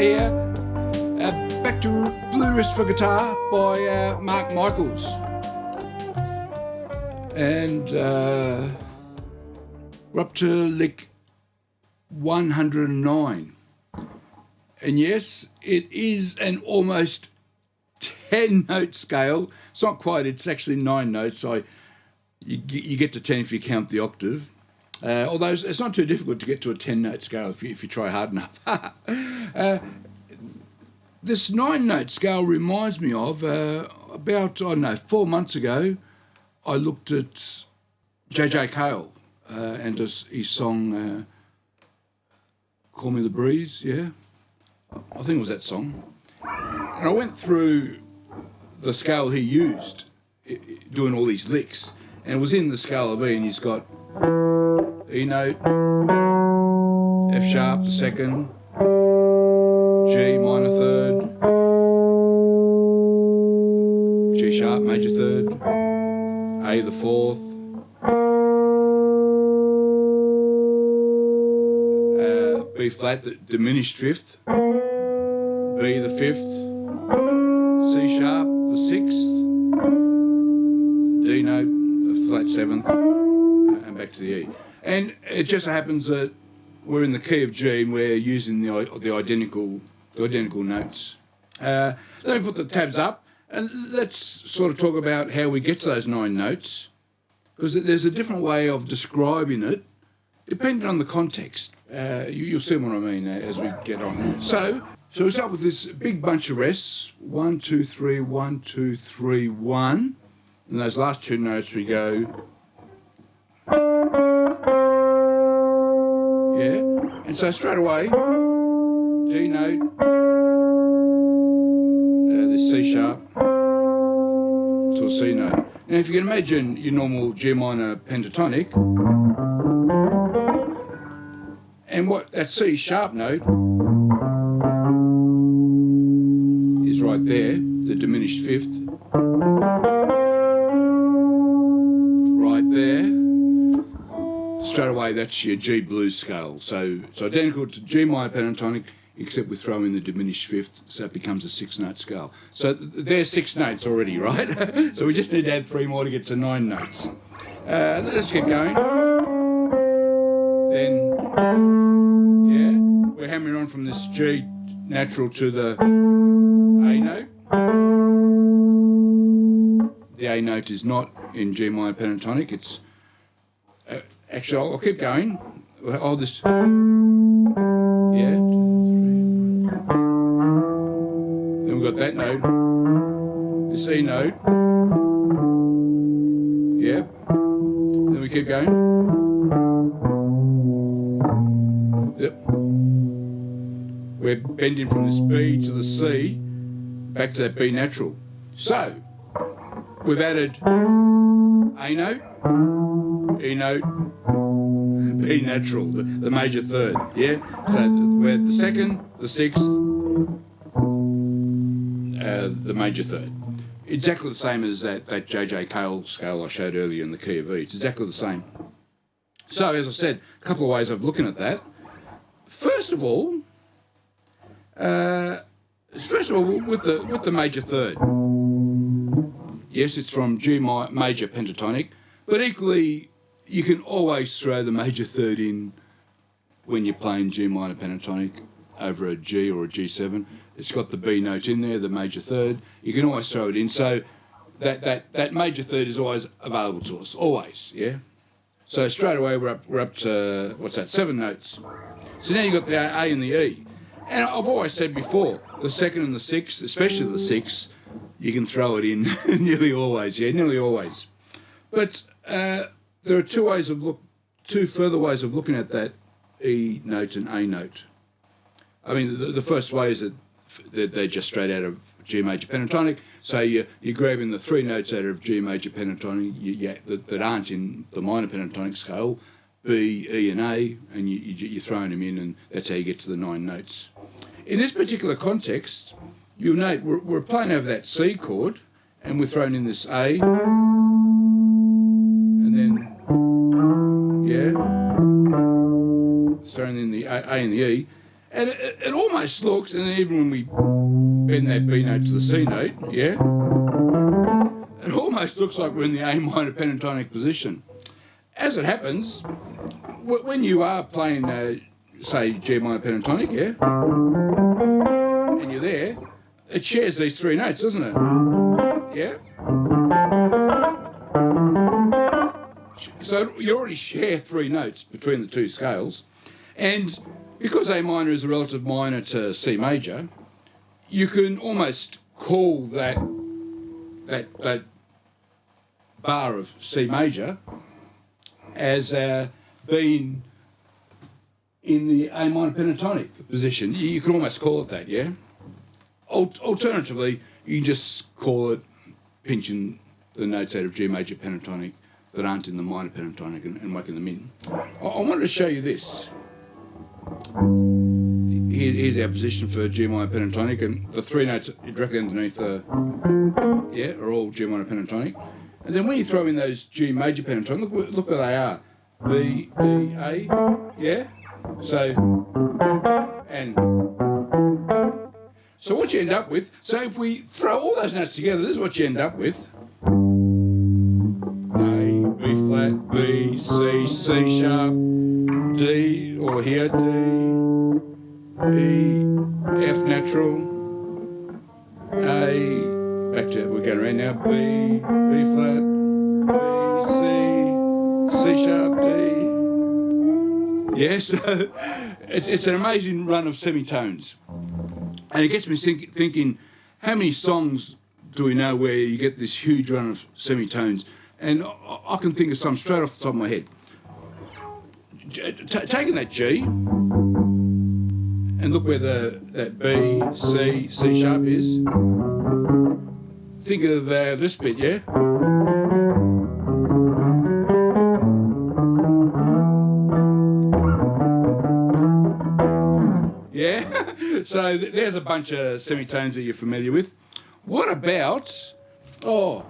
here. Back to Blue Riffs for Guitar by Mark Michaels. And we're up to lick 109. And yes, it is an almost 10-note scale. It's not quite, it's actually 9 notes. You get to 10 if you count the octave. Although it's not too difficult to get to a 10-note scale if you try hard enough. This 9-note scale reminds me of about, 4 months ago, I looked at J.J. Cale and his song Call Me the Breeze, yeah? I think it was that song. And I went through the scale he used, doing all these licks, and it was in the scale of E, and he's got E note, F sharp the second, G minor third, G sharp major third, A the fourth, B flat the diminished fifth, B the fifth, C sharp the sixth, D note the flat seventh, and back to the E. And it just so happens that we're in the key of G and we're using the identical notes. Let me put the tabs up and let's sort of talk about how we get to those 9 notes, because there's a different way of describing it depending on the context. You'll see what I mean as we get on. So we start with this big bunch of rests, 1, 2, 3, 1, 2, 3, 1. And those last 2 notes we go, yeah. And so straight away, D note, the C sharp to a C note. Now if you can imagine your normal G minor pentatonic, and what that C sharp note is right there, the diminished fifth, right there. Straight away, that's your G blues scale. So it's identical to G minor pentatonic, except we throw in the diminished fifth, so it becomes a 6-note scale. So there's 6 notes already, right? So we just need to add 3 more to get to 9 notes. Let's get going. Then, yeah, we're hammering on from this G natural to the A note. The A note is not in G minor pentatonic, it's actually, I'll keep going. I'll just, yeah, 2, 3. Then we've got that note, this E note, yeah. Then we keep going. Yep. We're bending from this B to the C, back to that B natural. So, we've added A note, E note, B natural, the major third, yeah? So we're the second, the sixth, the major third. Exactly the same as that J.J. Cale scale I showed earlier in the key of E. It's exactly the same. So, as I said, a couple of ways of looking at that. First of all, with the major third. Yes, it's from G major pentatonic, but equally, you can always throw the major third in when you're playing G minor pentatonic over a G or a G7. It's got the B note in there, the major third. You can always throw it in. So that major third is always available to us, always, yeah? So straight away we're up to, 7 notes. So now you've got the A and the E. And I've always said before, the second and the sixth, especially the sixth, you can throw it in nearly always, yeah, nearly always. But there are two further ways of looking at that E note and A note. I mean, the first way is that they're just straight out of G major pentatonic. So you're grabbing the 3 notes out of G major pentatonic that aren't in the minor pentatonic scale, B, E and A, and you're throwing them in, and that's how you get to the 9 notes. In this particular context, you'll note we're playing over that C chord, and we're throwing in this A, and then, yeah, throwing in the A and the E, And it almost looks, and even when we bend that B note to the C note, yeah, it almost looks like we're in the A minor pentatonic position. As it happens, when you are playing, say, G minor pentatonic, yeah, and you're there, it shares these three notes, doesn't it? Yeah? So you already share three notes between the two scales, and because A minor is a relative minor to C major, you can almost call that bar of C major as being in the A minor pentatonic position. You can almost call it that, yeah? Alternatively, you can just call it pinching the notes out of G major pentatonic that aren't in the minor pentatonic and whacking them in. I wanted to show you this. Here's our position for G minor pentatonic, and the three notes directly underneath are all G minor pentatonic. And then when you throw in those G major pentatonic, look where they are. B, E, A, yeah? So what you end up with, so if we throw all those notes together, this is what you end up with. A, B flat, B, C, C sharp, D, or here, D, E, F natural, A, back to, we're going around now, B, B flat, B, C, C sharp, D. Yeah, so it's an amazing run of semitones. And it gets me thinking, how many songs do we know where you get this huge run of semitones? And I can think of some straight off the top of my head. Taking that G, and look where that B, C, C sharp is. Think of this bit, yeah? Yeah? So there's a bunch of semitones that you're familiar with. What about, off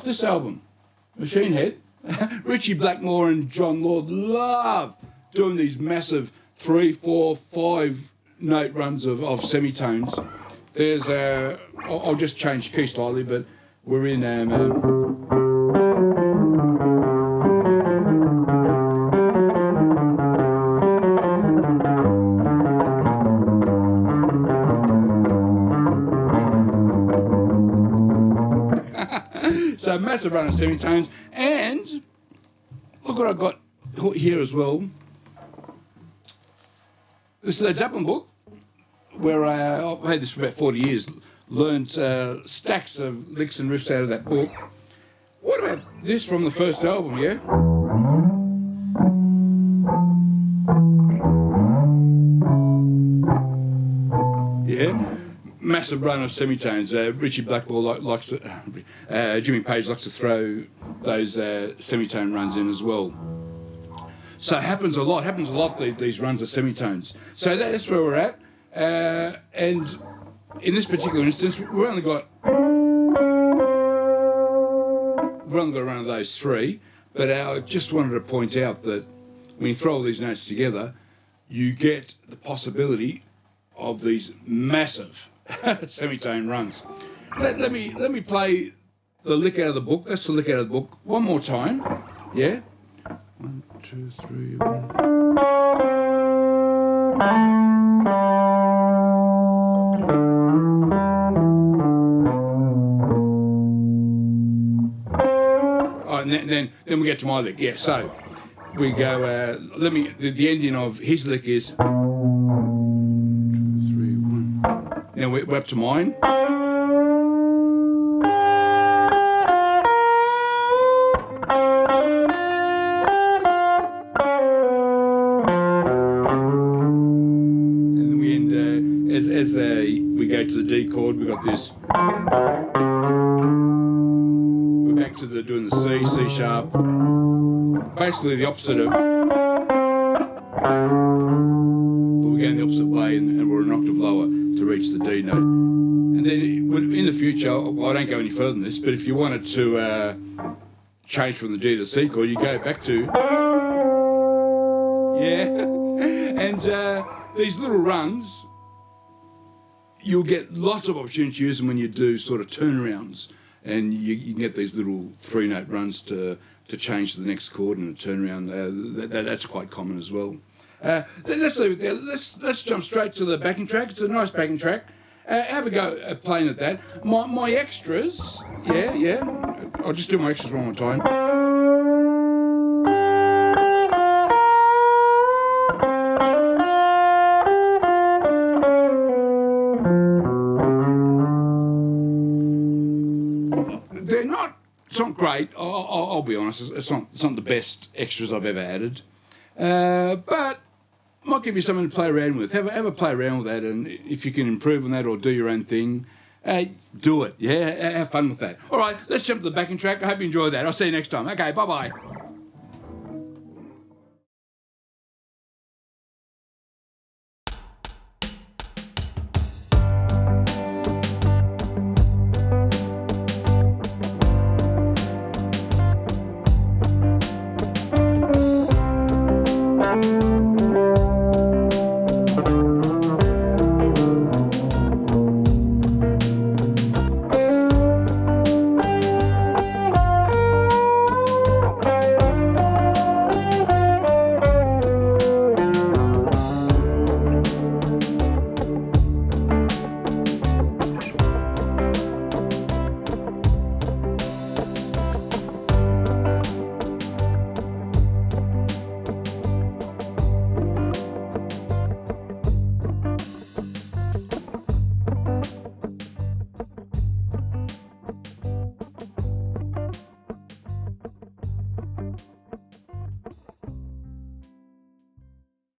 this album, Machine Head, Richie Blackmore and John Lord love doing these massive 3, 4, 5 note runs of semitones. There's I'll just change key slightly, but we're in so massive run of semitones, and look what I've got here as well. This Led Zeppelin book, where I've had this for about 40 years, learned stacks of licks and riffs out of that book. What about this from the first album, yeah? Yeah? Massive run of semitones. Richie Blackmore likes to, Jimmy Page likes to throw those semitone runs in as well. So it happens a lot, these runs of semitones. So that's where we're at. And in this particular instance, we've only got a run of those three, but I just wanted to point out that when you throw all these notes together, you get the possibility of these massive semitone runs. Let me play the lick out of the book. That's the lick out of the book one more time. Yeah? 1, 2, 3, 1. Oh, and then we get to my lick. Yeah, so we go, the ending of his lick is 2, 3, 1. Now we're up to mine. And then we end, as we go to the D chord, we've got this. We're back to doing the C, C sharp. Basically the opposite of, but we're going the opposite way, and we're an octave lower to reach the D note. And then in the future, I don't go any further than this, but if you wanted to change from the D to the C chord, you go back to, yeah, and these little runs, you'll get lots of opportunity to use them when you do sort of turnarounds, and you can get these little 3-note runs to change to the next chord in a turnaround. That's quite common as well. Let's leave it there. Let's jump straight to the backing track. It's a nice backing track. Have a go at playing at that. My extras, yeah. I'll just do my extras one more time. It's not great. I'll be honest. It's not the best extras I've ever added, but might give you something to play around with. Have a play around with that, and if you can improve on that or do your own thing, do it. Yeah, have fun with that. All right, let's jump to the backing track. I hope you enjoyed that. I'll see you next time. Okay, bye bye.